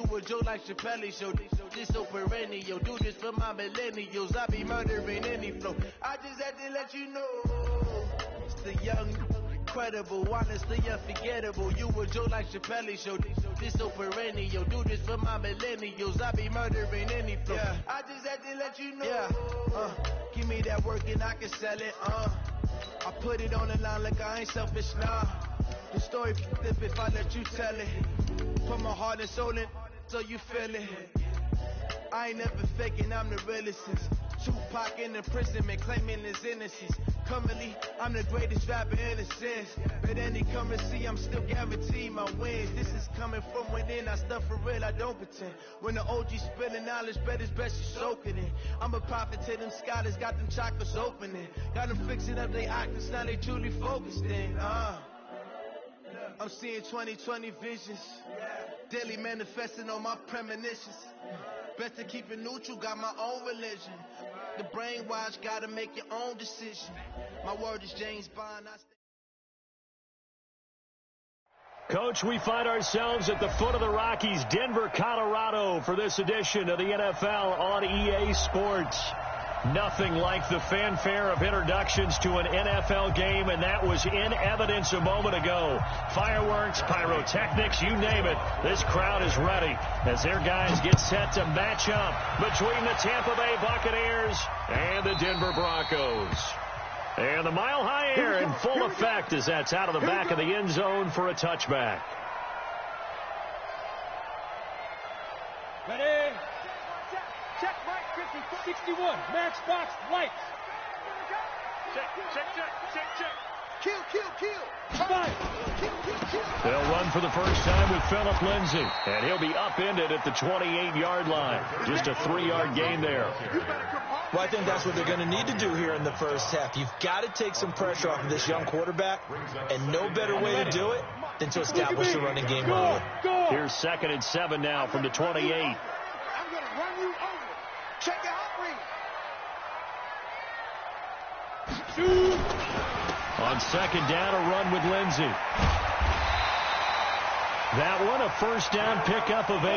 You a joke like Chappelle Show. This so perennial. Do this for my millennials. I be murdering any flow. I just had to let you know. It's the young, incredible, honestly unforgettable. You a joke like Chappelle Show. This so perennial. Do this for my millennials. I be murdering any flow. Yeah. I just had to let you know. Yeah. Give me that work and I can sell it. I put it on the line like I ain't selfish, nah. The story flip if I let you tell it. Put my heart and soul in so you feel it. I ain't never faking, I'm the realest since Tupac in imprisonment, claiming his innocence. Currently, I'm the greatest rapper in a sense. But any currency, I'm still guaranteed my wins. This is coming from within, I stuff for real, I don't pretend. When the OG spilling knowledge, bet it's best you soak it in. I'm a prophet to them scholars, got them chakras opening. Got them fixing up their octaves, now they truly focused in. I'm seeing 2020 visions. Daily manifesting on my premonitions. Best to keep it neutral, got my own religion. The brainwash, gotta make your own decision. My word is James Bond. Coach, we find ourselves at the foot of the Rockies, Denver, Colorado, for this edition of the NFL on EA Sports. Nothing like the fanfare of introductions to an NFL game, and that was in evidence a moment ago. Fireworks, pyrotechnics, you name it. This crowd is ready as their guys get set to match up between the Tampa Bay Buccaneers and the Denver Broncos. And the Mile High air in full effect as that's out of the back of the end zone for a touchback. Ready? Check, Mike, 50, 61, match box, lights. Check. Kill. They'll run for the first time with Phillip Lindsay, and he'll be upended at the 28-yard line. Just a 3-yard gain there. Well, I think that's what they're going to need to do here in the first half. You've got to take some pressure off of this young quarterback, and no better way to do it than to establish the running game early. Here's 2nd and 7 now from the 28. I'm going to run you over. Check your hot read. On 2nd down, a run with Lindsay. That one, a first down pickup of 8.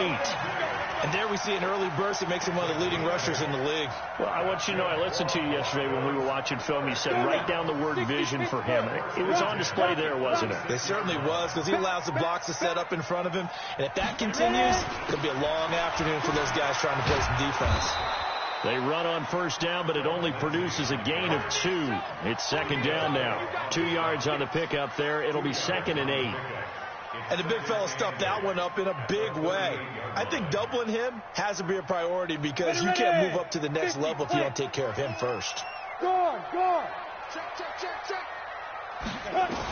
And there we see an early burst that makes him one of the leading rushers in the league. Well, I want you to know, I listened to you yesterday when we were watching film. You said write down the word vision for him. It was on display there, wasn't it? It certainly was, because he allows the blocks to set up in front of him. And if that continues, it'll be a long afternoon for those guys trying to play some defense. They run on first down, but it only produces a gain of 2. It's 2nd down now. 2 yards on the pickup there. It'll be 2nd and 8. And the big fella stuffed that one up in a big way. I think doubling him has to be a priority because you can't move up to the next level if you don't take care of him first. Go. Check.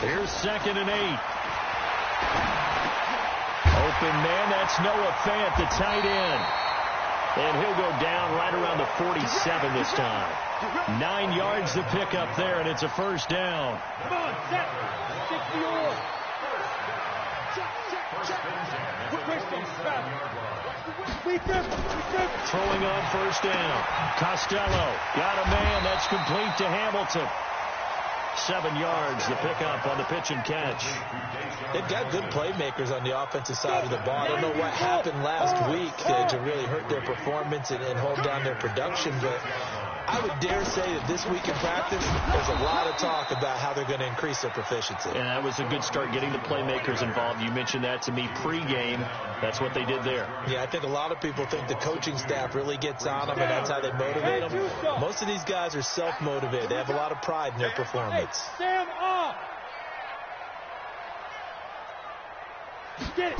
Here's 2nd and 8. Open man, that's Noah Fant, the tight end. And he'll go down right around the 47 this time. 9 yards to pick up there, and it's a first down. Come on, set. 60-yard. Throwing on first down. Costello got a man. That's complete to Hamilton. 7 yards, the pickup on the pitch and catch. They've got good playmakers on the offensive side of the ball. I don't know what happened last week to really hurt their performance and hold down their production, but I would dare say that this week in practice, there's a lot of talk about how they're going to increase their proficiency. And that was a good start, getting the playmakers involved. You mentioned that to me pregame. That's what they did there. Yeah, I think a lot of people think the coaching staff really gets on them, and that's how they motivate them. Most of these guys are self-motivated. They have a lot of pride in their performance. Stand up. Get it.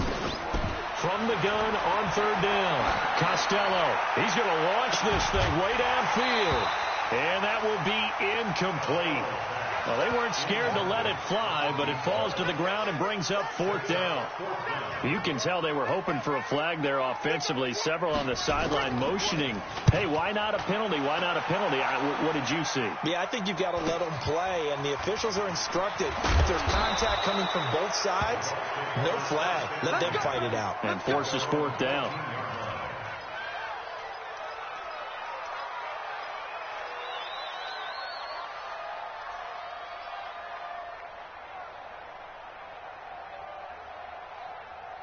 From the gun on 3rd down, Costello. He's going to launch this thing way downfield. And that will be incomplete. Well, they weren't scared to let it fly, but it falls to the ground and brings up 4th down. You can tell they were hoping for a flag there offensively. Several on the sideline motioning, hey, why not a penalty? Why not a penalty? What did you see? Yeah, I think you've got to let them play, and the officials are instructed. If there's contact coming from both sides, no flag. Let them fight it out. And forces 4th down.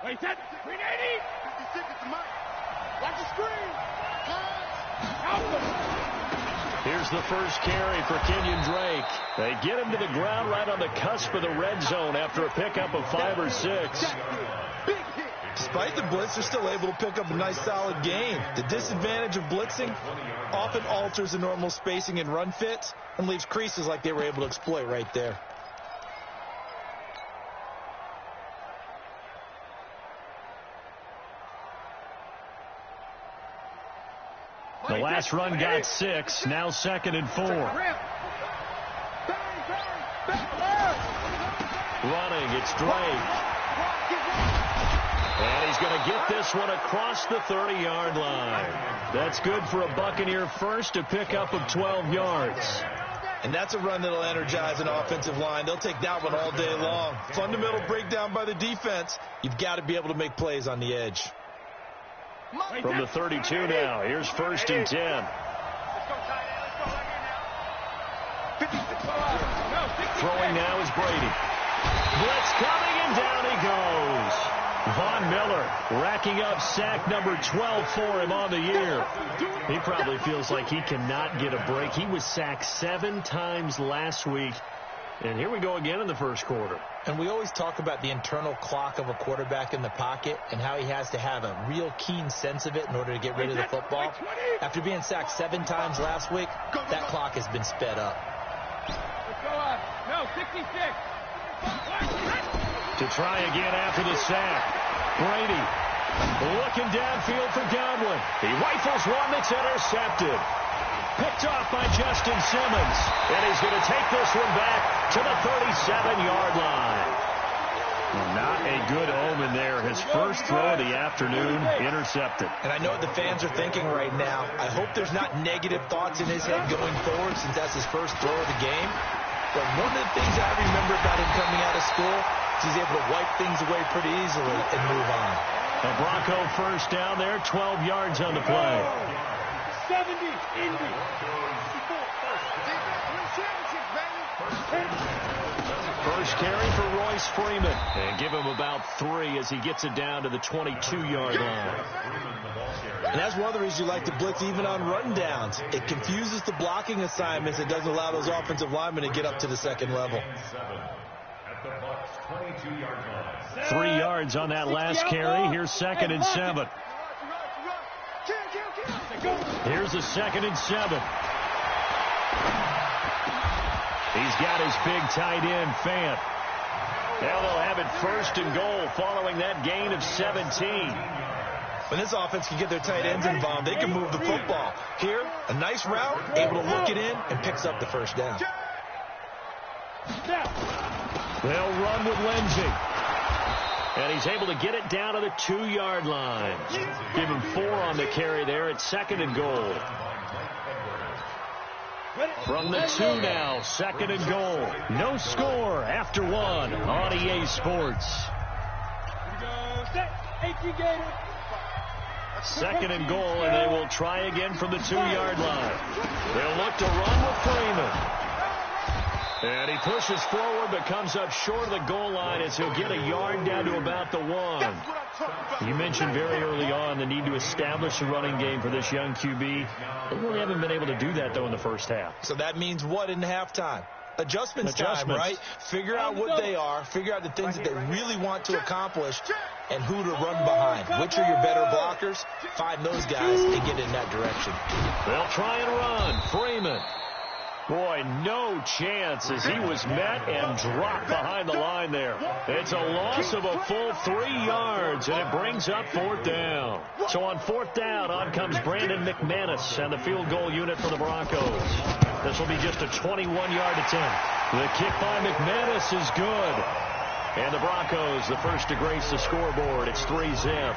Wait, set. 380. 56 at the mic. Watch the screen. Here's the first carry for Kenyon Drake. They get him to the ground right on the cusp of the red zone after a pickup of 5 or 6. Despite the blitz, they're still able to pick up a nice solid gain. The disadvantage of blitzing often alters the normal spacing and run fits and leaves creases like they were able to exploit right there. The last run got 6, now 2nd and 4. Running, it's Drake. And he's going to get this one across the 30-yard line. That's good for a Buccaneer first, a pickup of 12 yards. And that's a run that'll energize an offensive line. They'll take that one all day long. Fundamental breakdown by the defense. You've got to be able to make plays on the edge. From the 32 now, here's 1st and 10. Throwing now is Brady. Blitz coming, and down he goes. Von Miller racking up sack number 12 for him on the year. He probably feels like he cannot get a break. He was sacked 7 times last week. And here we go again in the first quarter. And we always talk about the internal clock of a quarterback in the pocket and how he has to have a real keen sense of it in order to get rid of the football. After being sacked 7 times last week, that clock has been sped up. Let's go on. No, 66. To try again after the sack. Brady looking downfield for Godwin. He rifles one that's intercepted. Picked off by Justin Simmons. And he's going to take this one back to the 37-yard line. Not a good omen there. His first throw of the afternoon intercepted. And I know what the fans are thinking right now. I hope there's not negative thoughts in his head going forward since that's his first throw of the game. But one of the things I remember about him coming out of school is he's able to wipe things away pretty easily and move on. A Bronco first down there, 12 yards on the play. 70, Indy. First carry for Royce Freeman. And give him about 3 as he gets it down to the 22-yard line. And that's one of the reasons you like to blitz even on run downs. It confuses the blocking assignments. It doesn't allow those offensive linemen to get up to the second level. 3 yards on that last carry. Here's 2nd and 7. Here's a 2nd and 7. He's got his big tight end, Fant. Now they'll have it 1st and goal following that gain of 17. When this offense can get their tight ends involved, they can move the football. Here, a nice route, able to look it in, and picks up the first down. They'll run with Lindsey. And he's able to get it down to the 2-yard line. Give him 4 on the carry there at 2nd and goal. From the 2 now, 2nd and goal. No score after 1 on EA Sports. 2nd and goal, and they will try again from the 2-yard line. They'll look to run with Freeman. And he pushes forward but comes up short of the goal line as he'll get a yard down to about the 1. You mentioned very early on the need to establish a running game for this young QB. They really haven't been able to do that, though, in the first half. So that means what in halftime? Adjustments time, right? Figure out what they are, figure out the things that they really want to accomplish, and who to run behind. Which are your better blockers? Find those guys and get in that direction. They'll try and run. Freeman. Boy, no chance as he was met and dropped behind the line there. It's a loss of a full 3 yards, and it brings up 4th down. So on 4th down, on comes Brandon McManus and the field goal unit for the Broncos. This will be just a 21-yard attempt. The kick by McManus is good. And the Broncos, the first to grace the scoreboard. It's 3-zip.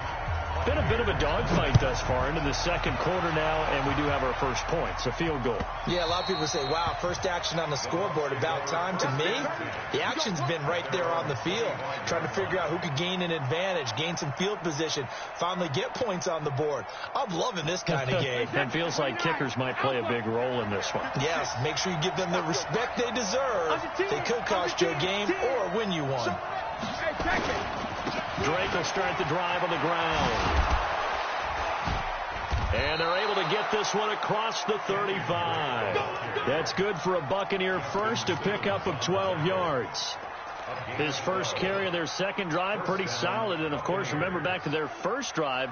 Been a bit of a dogfight thus far into the second quarter now, and we do have our first points, a field goal. Yeah, a lot of people say, wow, first action on the scoreboard, about time. To me, the action's been right there on the field, trying to figure out who could gain an advantage, gain some field position, finally get points on the board. I'm loving this kind of game. It feels like kickers might play a big role in this one. Yes, make sure you give them the respect they deserve. They could cost you a game or win you one. Drake will start the drive on the ground. And they're able to get this one across the 35. That's good for a Buccaneer first, a pickup of 12 yards. His first carry of their second drive, pretty solid. And, of course, remember back to their first drive,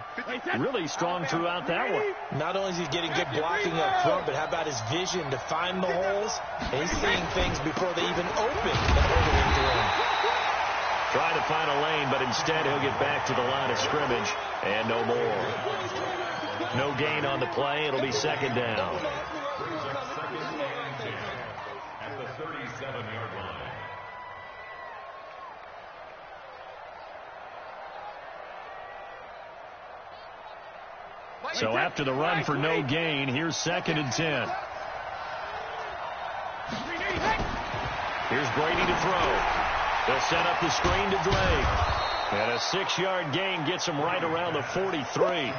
really strong throughout that one. Not only is he getting good blocking up front, but how about his vision to find the holes? And he's seeing things before they even open and hurtling through him. Trying to find a lane, but instead he'll get back to the line of scrimmage and no more. No gain on the play. It'll be second down. At the 37-yard line. So after the run for no gain, here's 2nd and 10. Here's Brady to throw. They'll set up the screen to Drake. And a 6-yard gain gets him right around the 43.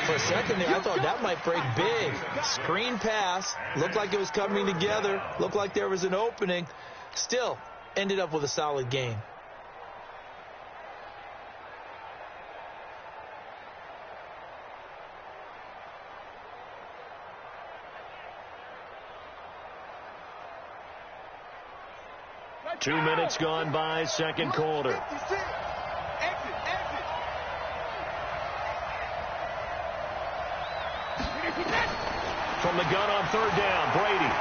For a second there, I thought that might break big. Screen pass. Looked like it was coming together. Looked like there was an opening. Still, ended up with a solid gain. Two minutes gone by, second quarter. From the gun on third down, Brady.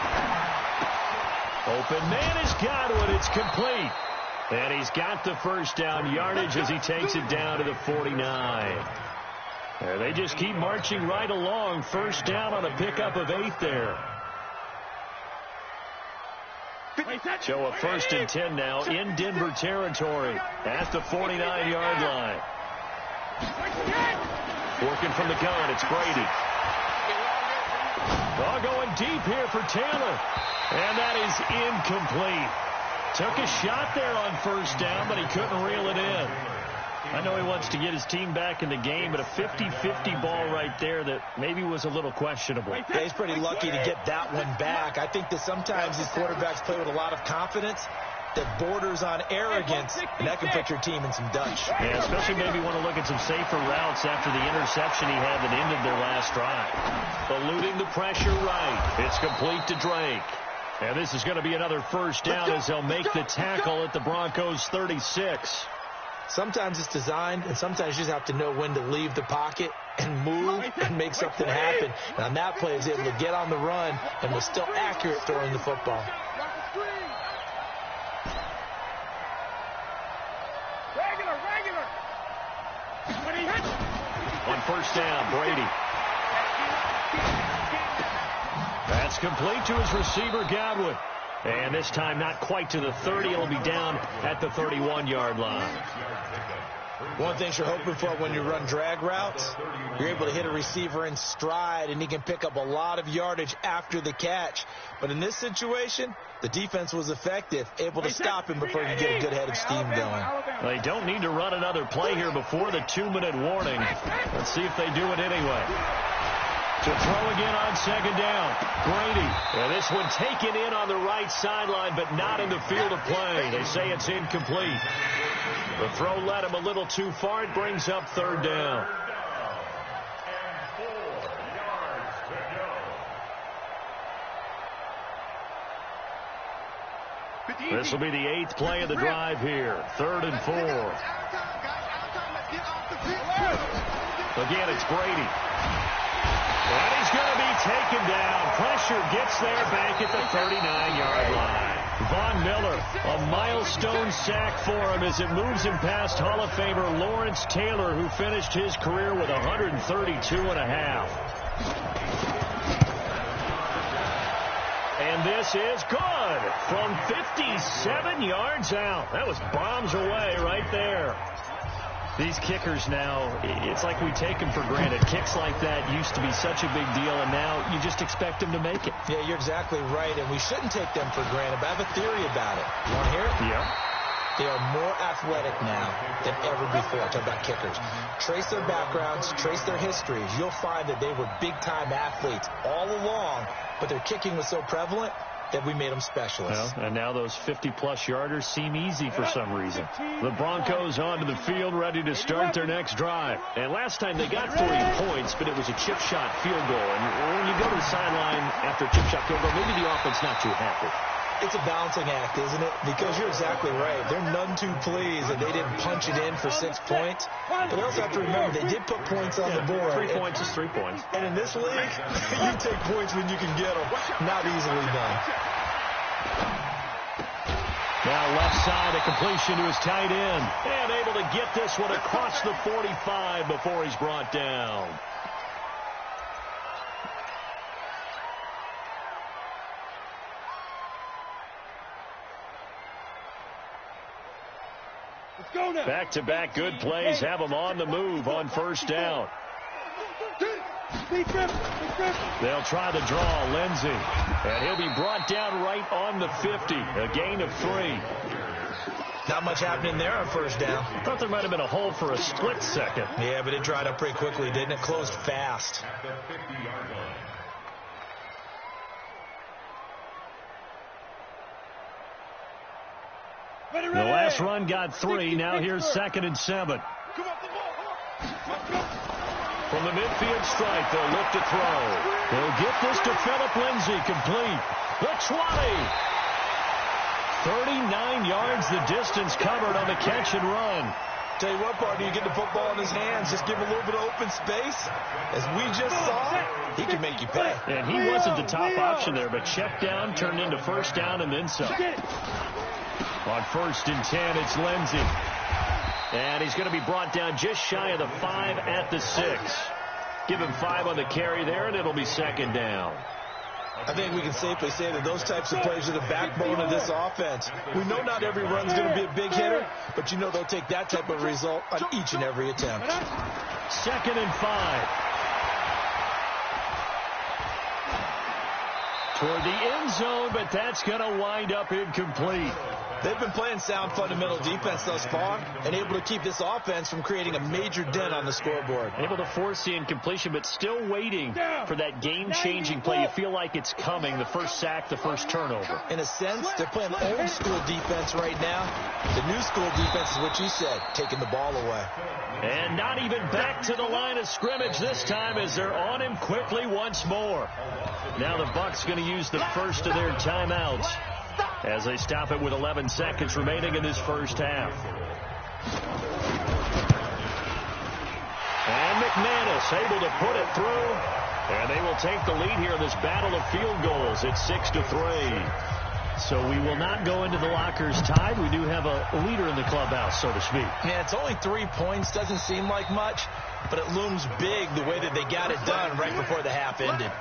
Open man is Godwin. It's complete. And he's got the first down yardage as he takes it down to the 49. They just keep marching right along. First down on a pickup of 8 there. So a 1st and 10 now in Denver territory at the 49-yard line. Working from the gun, it's Brady. Ball going deep here for Taylor. And that is incomplete. Took a shot there on first down, but he couldn't reel it in. I know he wants to get his team back in the game, but a 50-50 ball right there that maybe was a little questionable. Yeah, he's pretty lucky to get that one back. I think that sometimes these quarterbacks play with a lot of confidence that borders on arrogance, and that can put your team in some dutch. Yeah, especially maybe want to look at some safer routes after the interception he had that ended their last drive. Eluding the pressure right. It's complete to Drake. And this is going to be another first down as they'll make the tackle at the Broncos' 36. Sometimes it's designed, and sometimes you just have to know when to leave the pocket and move and make something happen. And on that play, he was able to get on the run and was still accurate throwing the football. On first down, Brady. That's complete to his receiver, Godwin. And this time not quite to the 30. It'll be down at the 31-yard line. One thing you're hoping for when you run drag routes, you're able to hit a receiver in stride, and he can pick up a lot of yardage after the catch. But in this situation, the defense was effective, able to stop him before he could get a good head of steam going. They don't need to run another play here before the 2-minute warning. Let's see if they do it anyway. To throw again on second down, Brady. And this one taken in on the right sideline, but not in the field of play. They say it's incomplete. The throw led him a little too far. It brings up third down. This will be the 8th play of the drive here. 3rd and 4. Again, it's Brady. And he's going to be taken down. Pressure gets there back at the 39-yard line. Von Miller, a milestone sack for him as it moves him past Hall of Famer Lawrence Taylor, who finished his career with 132.5. And this is good from 57 yards out. That was bombs away right there. These kickers now, it's like we take them for granted. Kicks like that used to be such a big deal, and now you just expect them to make it. Yeah, you're exactly right, and we shouldn't take them for granted, but I have a theory about it. You want to hear it? Yeah. They are more athletic now than ever before. I'm talking about kickers. Trace their backgrounds, trace their histories. You'll find that they were big-time athletes all along, but their kicking was so prevalent, that we made them specialists. Well, and now those 50-plus yarders seem easy for some reason. The Broncos onto the field, ready to start their next drive. And last time they got 3 points, but it was a chip shot field goal. And when you go to the sideline after a chip shot field goal, maybe the offense not too happy. It's a balancing act, isn't it? Because you're exactly right. They're none too pleased that they didn't punch it in for 6 points. But they also have to remember they did put points on the board. 3 points is 3 points. And in this league, you take points when you can get them. Not easily done. Now left side, a completion to his tight end. And able to get this one across the 45 before he's brought down. Back-to-back good plays have them on the move on first down. They'll try the draw, Lindsey. And he'll be brought down right on the 50. A gain of 3. Not much happening there on first down. Thought there might have been a hole for a split second. Yeah, but it dried up pretty quickly, didn't it? Closed fast. The last run got 3. Now here's 2nd and 7. From the midfield stripe, they'll look to throw. They'll get this to Phillip Lindsay, complete. The 20. 39 yards the distance covered on the catch and run. Tell you what, partner, you get the football in his hands, just give him a little bit of open space. As we just saw, he can make you pay. And he wasn't the top option there, but check down turned into first down and then some. On 1st and 10, it's Lindsey. And he's going to be brought down just shy of the 5 at the 6. Give him 5 on the carry there, and it'll be 2nd down. I think we can safely say that those types of plays are the backbone of this offense. We know not every run's going to be a big hitter, but you know they'll take that type of result on each and every attempt. 2nd and 5. Toward the end zone, but that's going to wind up incomplete. They've been playing sound fundamental defense thus far and able to keep this offense from creating a major dent on the scoreboard. Able to force the incompletion, but still waiting for that game-changing play. You feel like it's coming, the first sack, the first turnover. In a sense, they're playing old-school defense right now. The new-school defense is what you said, taking the ball away. And not even back to the line of scrimmage this time as they're on him quickly once more. Now the Bucs going to use the first of their timeouts as they stop it with 11 seconds remaining in this first half. And McManus able to put it through. And they will take the lead here in this battle of field goals. It's 6-3. So we will not go into the lockers tied. We do have a leader in the clubhouse, so to speak. Yeah, it's only 3 points. Doesn't seem like much, but it looms big the way that they got it done right before the half ended.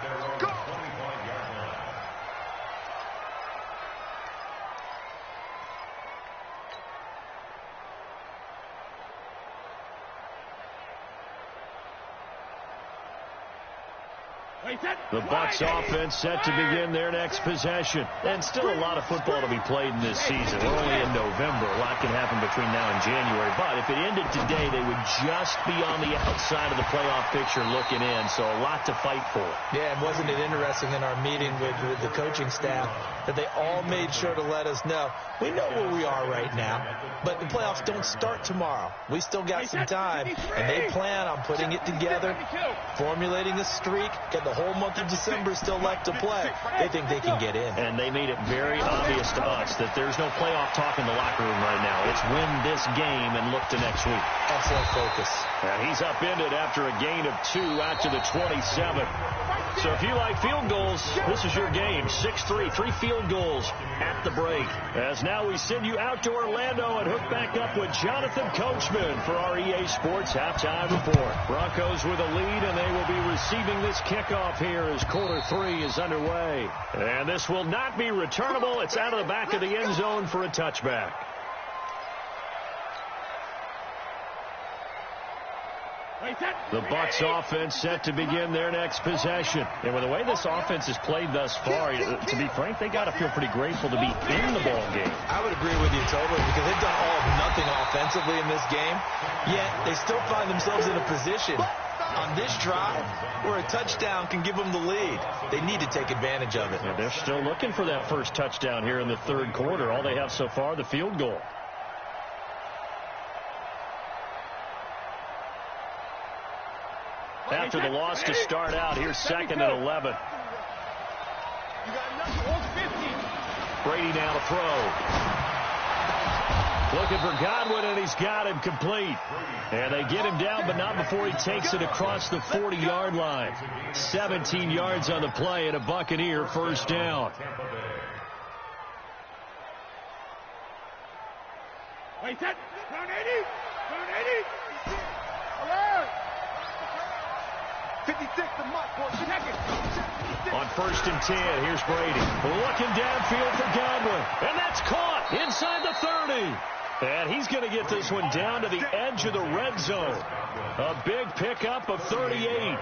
The Bucs offense set to begin their next possession. And still a lot of football to be played in this season. We're only in November. A lot can happen between now and January. But if it ended today, they would just be on the outside of the playoff picture looking in. So a lot to fight for. Yeah, and wasn't it interesting in our meeting with the coaching staff that they all made sure to let us know, we know where we are right now, but the playoffs don't start tomorrow. We still got some time, and they plan on putting it together, formulating a streak, get the whole month of December still left to play. They think they can get in. And they made it very obvious to us that there's no playoff talk in the locker room right now. It's win this game and look to next week. Excellent focus. And he's upended after a gain of 2 out to the 27. So if you like field goals, this is your game. 6-3, 3 field goals at the break. As now we send you out to Orlando and hook back up with Jonathan Coachman for our EA Sports Halftime Report. Broncos with a lead, and they will be receiving this kickoff here as quarter 3 is underway. And this will not be returnable. It's out of the back of the end zone for a touchback. The Bucs offense set to begin their next possession. And with the way this offense has played thus far, to be frank, they got to feel pretty grateful to be in the ball game. I would agree with you totally because they've done all of nothing offensively in this game, yet they still find themselves in a position on this drive where a touchdown can give them the lead. They need to take advantage of it. Yeah, they're still looking for that first touchdown here in the third quarter. All they have so far, the field goal. After the loss to start out, here's 2nd and 11. Brady now to throw. Looking for Godwin, and he's got him complete. And they get him down, but not before he takes it across the 40-yard line. 17 yards on the play, and a Buccaneer first down. Wait, set. Down 80. Down 80. Alert. 56 to Mutt for a second. On 1st and 10, here's Brady. Looking downfield for Godwin. And that's caught inside the 30. And he's going to get this one down to the edge of the red zone. A big pickup of 38.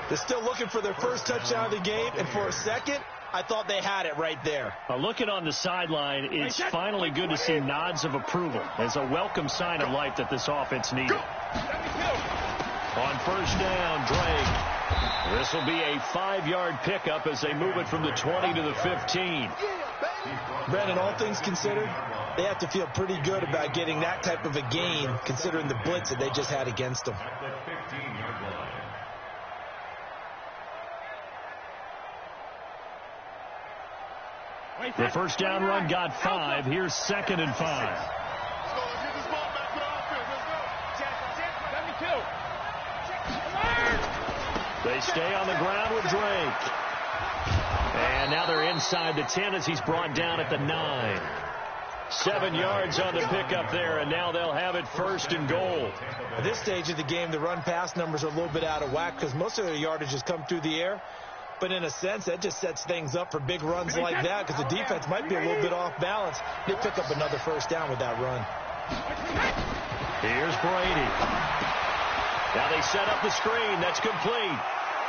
They're still looking for their first touchdown of the game, and for a second, I thought they had it right there. Looking on the sideline, it's finally good to see nods of approval. It's a welcome sign of life that this offense needed. On 1st down, Drake. This will be a 5-yard pickup as they move it from the 20 to the 15. Brandon, all things considered, they have to feel pretty good about getting that type of a gain, considering the blitz that they just had against them. The first down run got 5. Here's 2nd and 5. They stay on the ground with Drake. And now they're inside the 10 as he's brought down at the 9. 7 yards on the pickup there, and now they'll have it 1st and goal. At this stage of the game, the run-pass numbers are a little bit out of whack because most of their yardage has come through the air. But in a sense, that just sets things up for big runs like that because the defense might be a little bit off balance. They pick up another first down with that run. Here's Brady. Now they set up the screen. That's complete.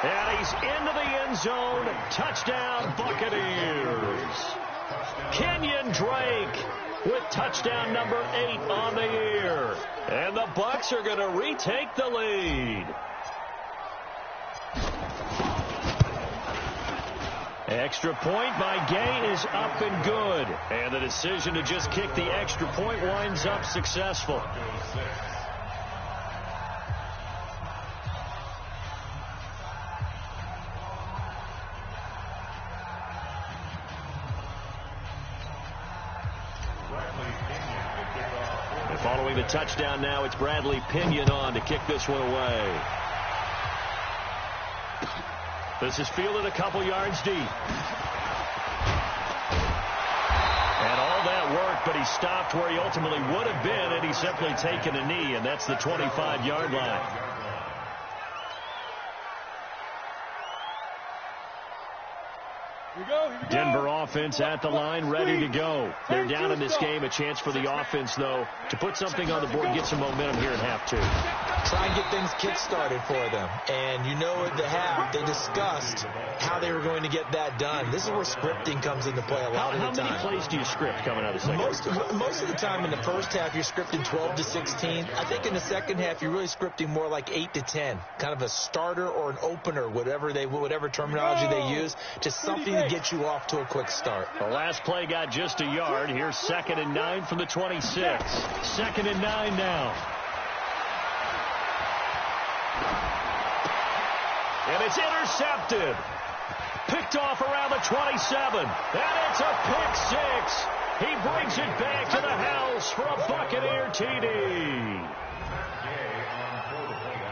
And he's into the end zone. Touchdown, Buccaneers. Kenyon Drake with touchdown number 8 on the year. And the Bucs are going to retake the lead. Extra point by Gay is up and good. And the decision to just kick the extra point winds up successful. And following the touchdown now, it's Bradley Pinion on to kick this one away. This is fielded a couple yards deep. And all that work, but he stopped where he ultimately would have been had he simply taken a knee, and that's the 25-yard line. Denver offense at the line, ready to go. They're down in this game. A chance for the offense, though, to put something on the board, get some momentum here in half 2. Try and get things kick-started for them. And you know at the half, they discussed how they were going to get that done. This is where scripting comes into play a lot of the time. How many plays do you script coming out of the second? Most of the time in the first half, you're scripting 12 to 16. I think in the second half, you're really scripting more like 8 to 10. Kind of a starter or an opener, whatever terminology they use, just something to get you off to a quick start. The last play got just a yard. Here's 2nd and 9 from the 26. 2nd and 9 now. And it's intercepted. Picked off around the 27. And it's a pick 6. He brings it back to the house for a Buccaneer TD.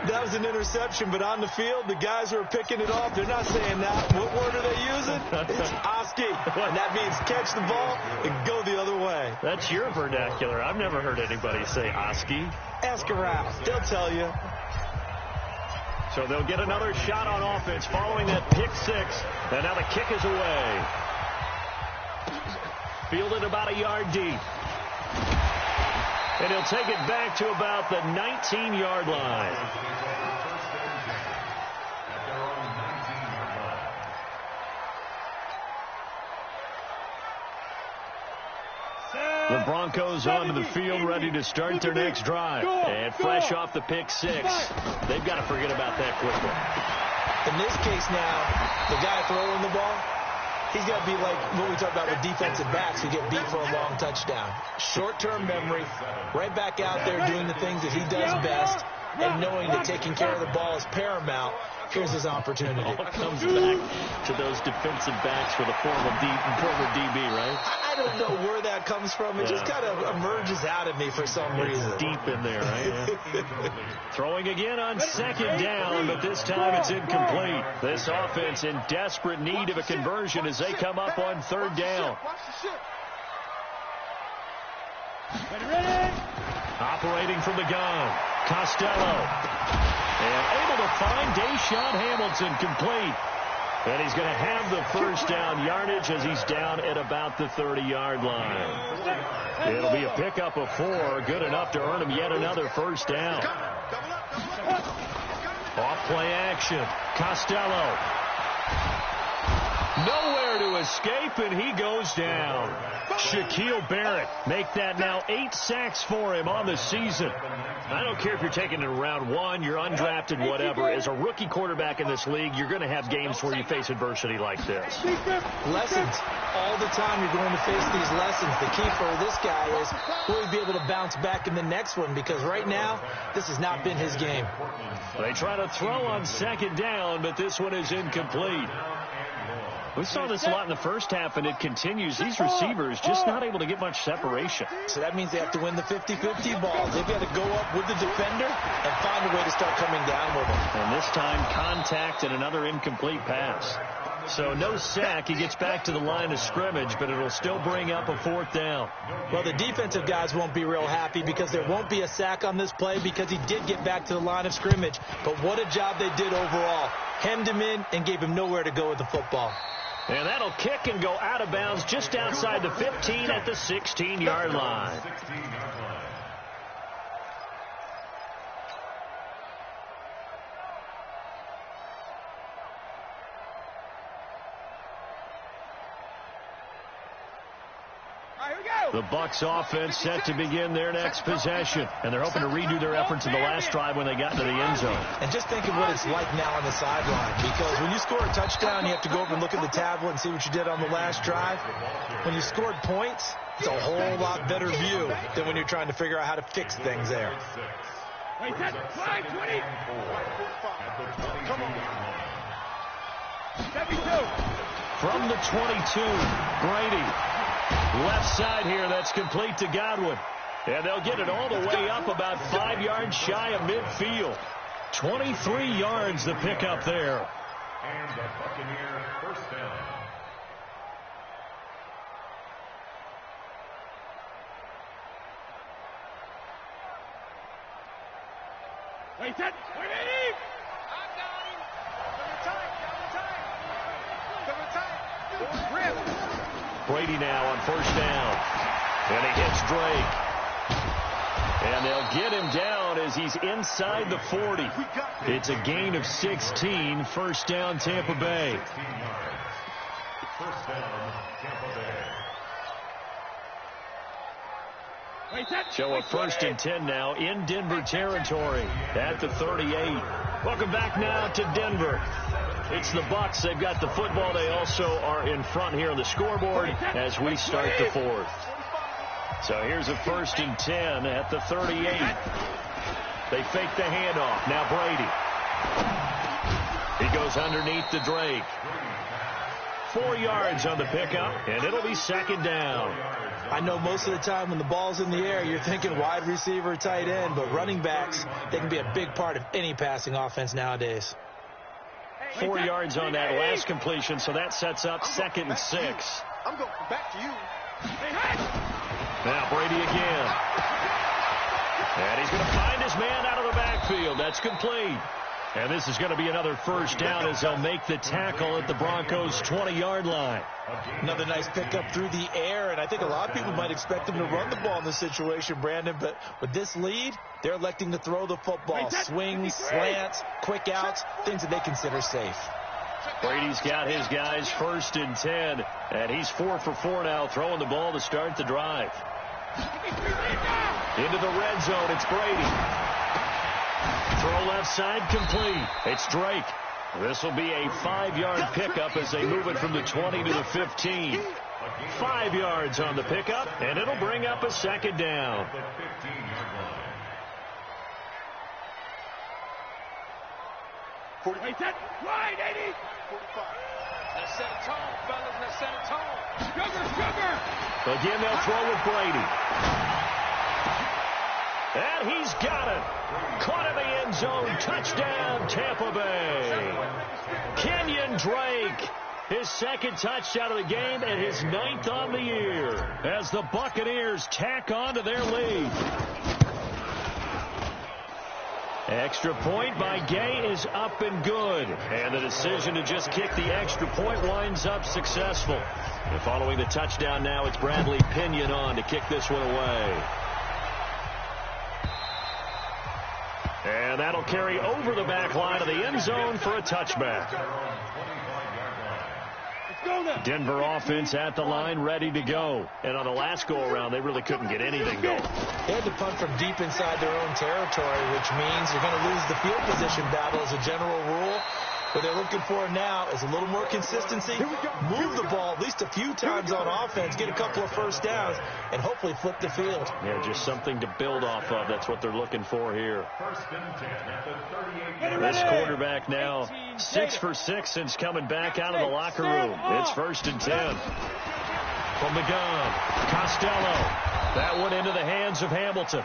That was an interception, but on the field, the guys who are picking it off, they're not saying that. What word are they using? It's Oski. And that means catch the ball and go the other way. That's your vernacular. I've never heard anybody say Oski. Ask around. They'll tell you. So they'll get another shot on offense following that pick 6. And now the kick is away. Fielded about a yard deep. And he'll take it back to about the 19-yard line. The Broncos onto the field, ready to start their next drive. And fresh off the pick six, they've got to forget about that quickly. In this case now, the guy throwing the ball, he's got to be like what we talk about with defensive backs who get beat for a long touchdown. Short-term memory, right back out there doing the things that he does best, and knowing that taking care of the ball is paramount. Here's his opportunity. All comes back to those defensive backs for the former DB, right? I don't know where that comes from. It just kind of emerges out of me for some reason. Deep in there, right? Yeah. Throwing again on second down, but this time it's incomplete. This offense in desperate need of a conversion as they come up on third down. Operating from the gun, Costello. And able to find Deshaun Hamilton complete. And he's going to have the first down yardage as he's down at about the 30-yard line. It'll be a pickup of 4, good enough to earn him yet another first down. Off play action, Costello. Nowhere to escape, and he goes down. Shaquille Barrett make that now 8 sacks for him on the season. I don't care if you're taking it in round 1, you're undrafted, whatever. As a rookie quarterback in this league, you're going to have games where you face adversity like this. Lessons. All the time you're going to face these lessons. The key for this guy is will he be able to bounce back in the next one, because right now, this has not been his game. They try to throw on second down, but this one is incomplete. We saw this a lot in the first half, and it continues. These receivers just not able to get much separation. So that means they have to win the 50-50 balls. They've got to go up with the defender and find a way to start coming down with him. And this time, contact and another incomplete pass. So no sack. He gets back to the line of scrimmage, but it'll still bring up a 4th down. Well, the defensive guys won't be real happy because there won't be a sack on this play because he did get back to the line of scrimmage. But what a job they did overall. Hemmed him in and gave him nowhere to go with the football. And that'll kick and go out of bounds just outside the 15 at the 16-yard line. The Bucs offense set to begin their next possession. And they're hoping to redo their efforts in the last drive when they got into the end zone. And just think of what it's like now on the sideline. Because when you score a touchdown, you have to go over and look at the tablet and see what you did on the last drive. When you scored points, it's a whole lot better view than when you're trying to figure out how to fix things there. From the 22, Brady. Left side here, that's complete to Godwin. And they'll get it all the way up about 5 yards shy of midfield. 23 yards the pickup there. And the Buccaneer first down. Brady now on first down. And he hits Drake. And they'll get him down as he's inside the 40. It's a gain of 16. First down, Tampa Bay. First down, Tampa Bay. So a 1st and 10 now in Denver territory at the 38. Welcome back now to Denver. It's the Bucs. They've got the football. They also are in front here on the scoreboard as we start the 4th. So here's a 1st and 10 at the 38. They fake the handoff. Now Brady. He goes underneath the Drake. 4 yards on the pickup, and it'll be 2nd down. I know most of the time when the ball's in the air, you're thinking wide receiver, tight end, but running backs, they can be a big part of any passing offense nowadays. 4 yards on that last completion, so that sets up 2nd and 6. I'm going back to you. Now Brady again. And he's going to find his man out of the backfield. That's complete. And this is going to be another first down as they'll make the tackle at the Broncos' 20-yard line. Another nice pickup through the air, and I think a lot of people might expect them to run the ball in this situation, Brandon, but with this lead, they're electing to throw the football. Swings, slants, quick outs, things that they consider safe. Brady's got his guys 1st and 10, and he's 4 for 4 now, throwing the ball to start the drive. Into the red zone, it's Brady. Throw left side, complete. It's Drake. This will be a 5-yard pickup as they move it from the 20 to the 15. 5 yards on the pickup, and it'll bring up a second down. Wait, that wide, 80. 45. Now set a tone, fellas. Now set a tone. Sugar. Again, they'll throw with Brady. And he's got it. Caught in the end zone. Touchdown, Tampa Bay. Kenyon Drake. His second touchdown of the game and his 9th on the year as the Buccaneers tack on to their lead. Extra point by Gay is up and good. And the decision to just kick the extra point winds up successful. And following the touchdown now, it's Bradley Pinion on to kick this one away. And that'll carry over the back line of the end zone for a touchback. Denver offense at the line, ready to go. And on the last go-around, they really couldn't get anything going. They had to punt from deep inside their own territory, which means you're going to lose the field position battle as a general rule. What they're looking for now is a little more consistency, move the ball at least a few times on offense, get a couple of first downs, and hopefully flip the field. Yeah, just something to build off of. That's what they're looking for here. This quarterback now 6 for 6 since coming back out of the locker room. It's 1st and 10. From the gun, Costello. That one into the hands of Hamilton.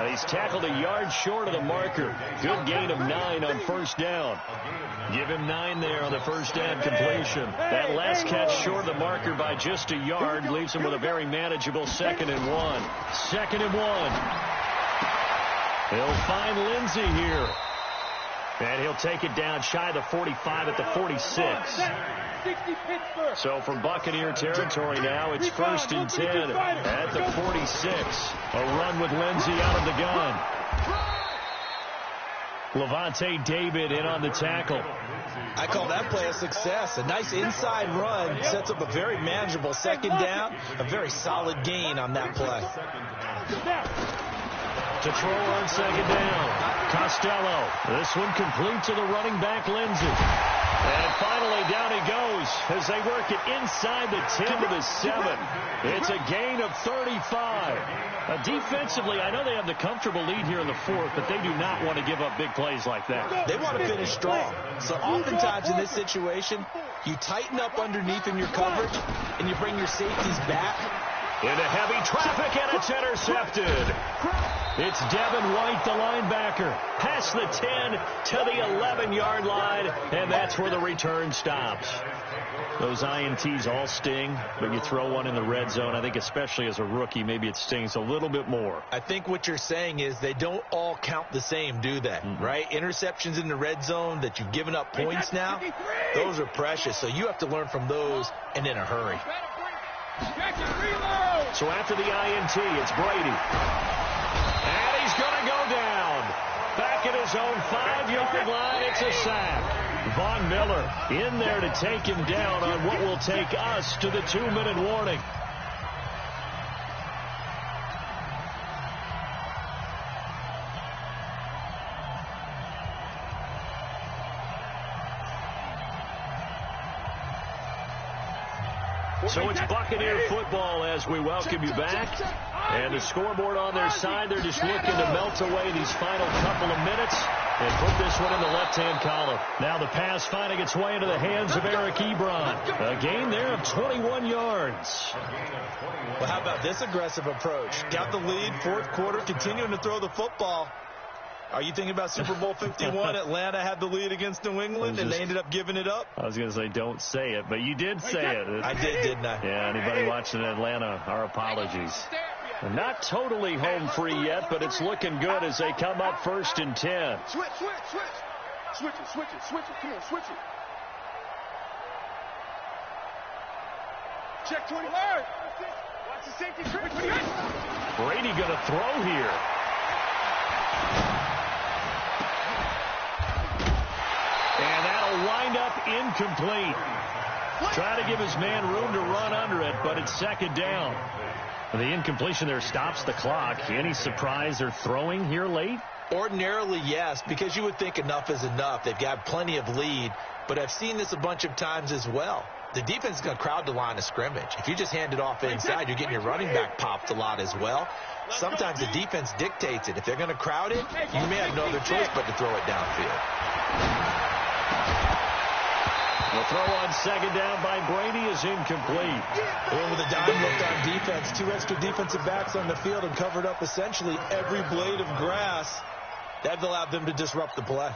He's tackled a yard short of the marker. Good gain of 9 on first down. Give him 9 there on the first down completion. That last catch short of the marker by just a yard leaves him with a very manageable 2nd and 1. 2nd and 1. He'll find Lindsey here. And he'll take it down shy of the 45 at the 46. So from Buccaneer territory now, it's 1st and 10 at the 46. A run with Lindsey out of the gun. Levante David in on the tackle. I call that play a success. A nice inside run sets up a very manageable 2nd down. A very solid gain on that play. To throw on 2nd down. Costello. This one complete to the running back, Lindsey. And finally down he goes as they work it inside the 10 to the 7. It's a gain of 35. Defensively, I know they have the comfortable lead here in the 4th, but they do not want to give up big plays like that. They want to finish strong. So oftentimes in this situation, you tighten up underneath in your coverage, and you bring your safeties back. Into heavy traffic, and it's intercepted. It's Devin White, the linebacker, past the 10 to the 11-yard line, and that's where the return stops. Those INTs all sting, but you throw one in the red zone, I think especially as a rookie, maybe it stings a little bit more. I think what you're saying is they don't all count the same, do they? Right? Interceptions in the red zone that you've given up points now, those are precious, so you have to learn from those and in a hurry. So after the INT, it's Brady. And he's going to go down. Back at his own 5-yard line, it's a sack. Von Miller in there to take him down on what will take us to the 2-minute warning. So it's Buccaneer football as we welcome you back. And the scoreboard on their side, they're just looking to melt away these final couple of minutes and put this one in the left-hand column. Now the pass finding its way into the hands of Eric Ebron. A gain there of 21 yards. Well, how about this aggressive approach? Got the lead, 4th quarter, continuing to throw the football. Are you thinking about Super Bowl 51? Atlanta had the lead against New England, and they ended up giving it up? I was going to say don't say it, but you did say it. I did, didn't I? Yeah, anybody watching Atlanta, our apologies. Not totally home free yet, but it's looking good as they come up 1st and 10. Switch it. Come on, switch it. Check 20. Watch the safety. Brady going to throw here. And that'll wind up incomplete. Try to give his man room to run under it, but it's 2nd down. The incompletion there stops the clock. Any surprise they're throwing here late? Ordinarily, yes, because you would think enough is enough. They've got plenty of lead, but I've seen this a bunch of times as well. The defense is going to crowd the line of scrimmage. If you just hand it off inside, you're getting your running back popped a lot as well. Sometimes the defense dictates it. If they're going to crowd it, you may have no other choice but to throw it downfield. The throw on second down by Brady is incomplete. Well, with a dime look on defense, 2 extra defensive backs on the field and covered up essentially every blade of grass. That allowed them to disrupt the play.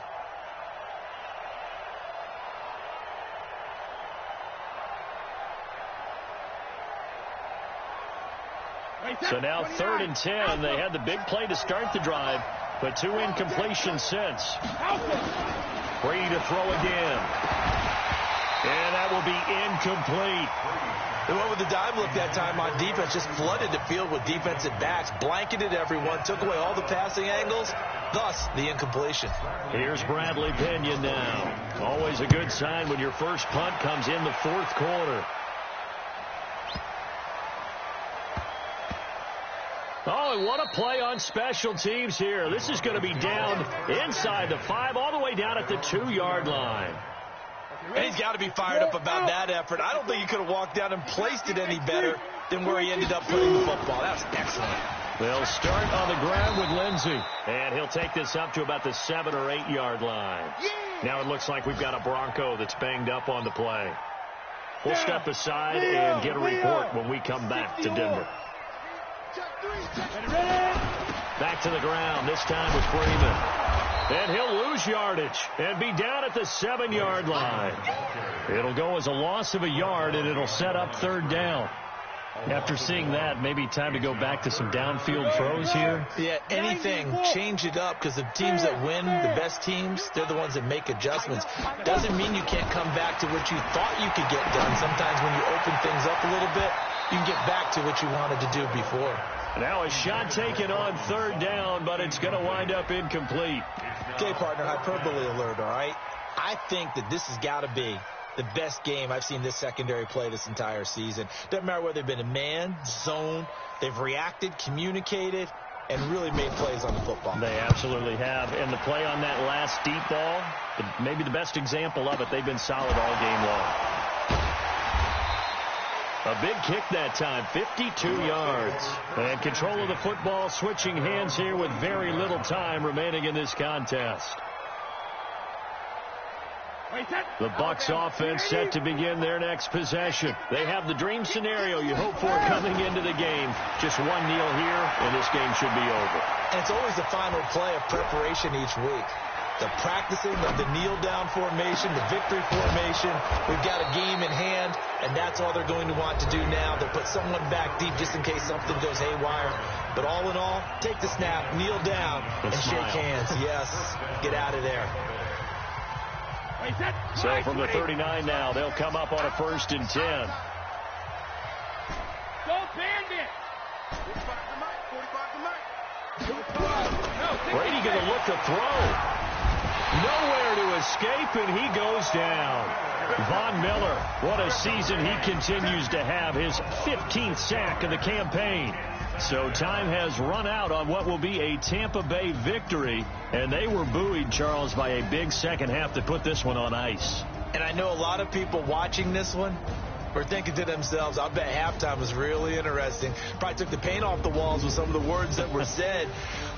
So now 3rd and 10. They had the big play to start the drive, but 2 incompletions since. Brady to throw again. And that will be incomplete. They went with the dime look that time on defense, just flooded the field with defensive backs, blanketed everyone, took away all the passing angles, thus the incompletion. Here's Bradley Pinion now. Always a good sign when your first punt comes in the 4th quarter. Oh, and what a play on special teams here. This is going to be down inside the 5, all the way down at the 2-yard line. And he's got to be fired up about that effort. I don't think he could have walked down and placed it any better than where he ended up putting the football. That was excellent. They'll start on the ground with Lindsey. And he'll take this up to about the 7 or 8-yard line. Now it looks like we've got a Bronco that's banged up on the play. We'll step aside and get a report when we come back to Denver. Back to the ground, this time with Freeman. And he'll lose yardage and be down at the 7-yard line. It'll go as a loss of a yard, and it'll set up 3rd down. After seeing that, maybe time to go back to some downfield throws here. Yeah, anything. Change it up, because the teams that win, the best teams, they're the ones that make adjustments. Doesn't mean you can't come back to what you thought you could get done. Sometimes when you open things up a little bit, you can get back to what you wanted to do before. Now a shot taken on 3rd down, but it's going to wind up incomplete. Okay, partner, hyperbole alert, all right? I think that this has got to be the best game I've seen this secondary play this entire season. Doesn't matter whether they've been in man, zone, they've reacted, communicated, and really made plays on the football. They absolutely have. And the play on that last deep ball, maybe the best example of it, they've been solid all game long. A big kick that time, 52 yards. And control of the football switching hands here with very little time remaining in this contest. The Bucs offense set to begin their next possession. They have the dream scenario you hope for coming into the game. Just one kneel here, and this game should be over. And it's always the final play of preparation each week. The practicing of the kneel-down formation, the victory formation. We've got a game in hand, and that's all they're going to want to do now. They'll put someone back deep just in case something goes haywire. But all in all, take the snap, kneel down, and shake hands. Yes, get out of there. So from the 39 now, they'll come up on a 1st and 10. Go Bandit! Brady going to look to throw. Nowhere to escape, and he goes down. Von Miller, what a season he continues to have. His 15th sack of the campaign. So time has run out on what will be a Tampa Bay victory. And they were buoyed, Charles, by a big second half to put this one on ice. And I know a lot of people watching this one were thinking to themselves, I bet halftime was really interesting. Probably took the paint off the walls with some of the words that were said.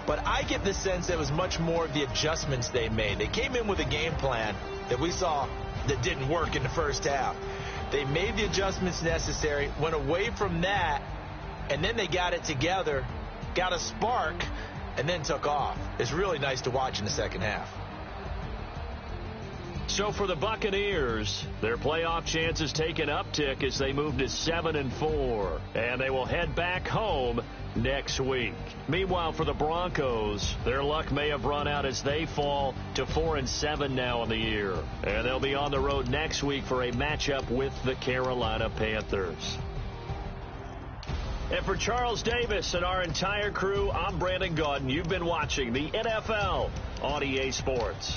But I get the sense that it was much more of the adjustments they made. They came in with a game plan that we saw that didn't work in the first half. They made the adjustments necessary, went away from that, and then they got it together, got a spark, and then took off. It's really nice to watch in the second half. So for the Buccaneers, their playoff chances take an uptick as they move to 7-4, and they will head back home next week. Meanwhile, for the Broncos, their luck may have run out as they fall to 4-7 now in the year, and they'll be on the road next week for a matchup with the Carolina Panthers. And for Charles Davis and our entire crew, I'm Brandon Gaudin. You've been watching the NFL on EA Sports.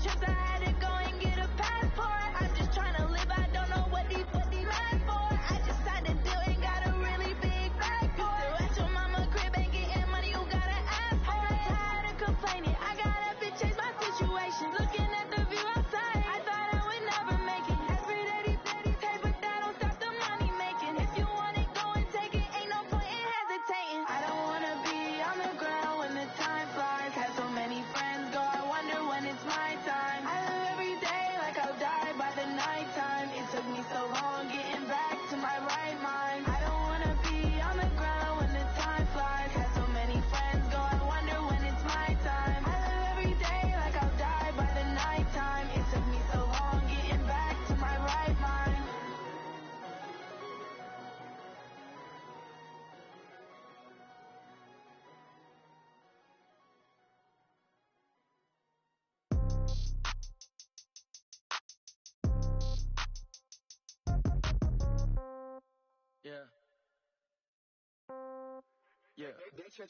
these trips, I had to go and get a passport. I'm just trying to live, I don't know what these mad for. I just signed a deal and got a really big bag for it. Still at your mama crib and getting money, you gotta ask for it. I got tired of complaining, I got up and changed my situation. Looking at the view outside, I thought I would never make it. Every day these pay, but that don't stop the money making. If you want it, go and take it, ain't no point in hesitating. I don't wanna be on the ground when the time flies. Had so many friends go, I wonder when it's my time. I live every day like I'll die by the nighttime. It took me so long getting back to my right mind. I don't wanna be on the ground when the time flies. Had so many friends go, I wonder when it's my time. I live every day like I'll die by the nighttime. It took me so long getting back to my right mind. Yeah. Yeah. Hey,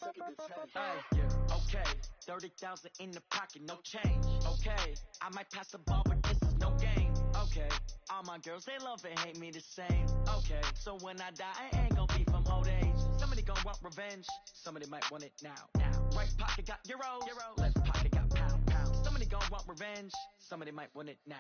yeah. Okay. 30,000 in the pocket, no change. Okay. I might pass the ball, but this is no game. Okay. All my girls, they love and hate me the same. Okay. So when I die, I ain't gonna be from old age. Somebody gonna want revenge. Somebody might want it now. Right pocket got euros. Left pocket got pound. Somebody gonna want revenge. Somebody might want it now.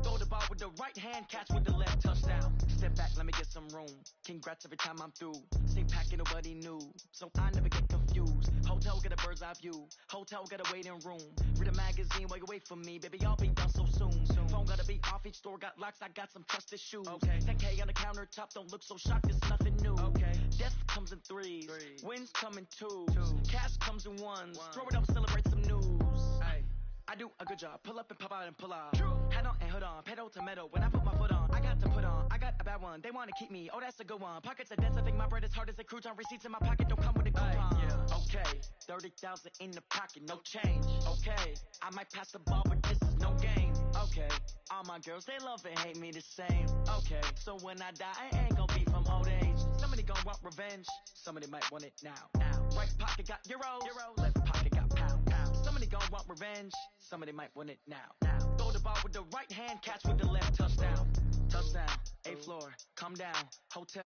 Throw the ball with the right hand, catch with the left, touchdown. Step back, let me get some room. Congrats every time I'm through. Same packet, nobody knew, so I never get confused. Hotel get a bird's eye view. Hotel get a waiting room. Read a magazine while you wait for me, baby. I'll be done so soon. Phone gotta be off, each store got locks. I got some trusted shoes. Okay. 10K on the countertop, don't look so shocked. It's nothing new. Okay. Death comes in threes. Wins come in twos. Cash comes in ones. Throw it up, celebrate some news. Ay. I do a good job. Pull up and pop out and pull out. Head on and hood on. Pedal to metal. When I put my foot on, I got to put on. I got a bad one. They want to keep me. Oh, that's a good one. Pockets are dense. I think my bread is hard as a crouton. Receipts in my pocket don't come with a coupon. Yeah. Okay. 30,000 in the pocket. No change. Okay. I might pass the ball, but this is no game. Okay. All my girls, they love and hate me the same. Okay. So when I die, I ain't gonna be from old age. Somebody gonna want revenge. Somebody might want it now. Right pocket got euros. Left pocket got pound. Somebody gonna want revenge. Somebody might want it now. Throw the ball with the right hand, catch with the left, touchdown. Touchdown, 8th floor, come down, hotel.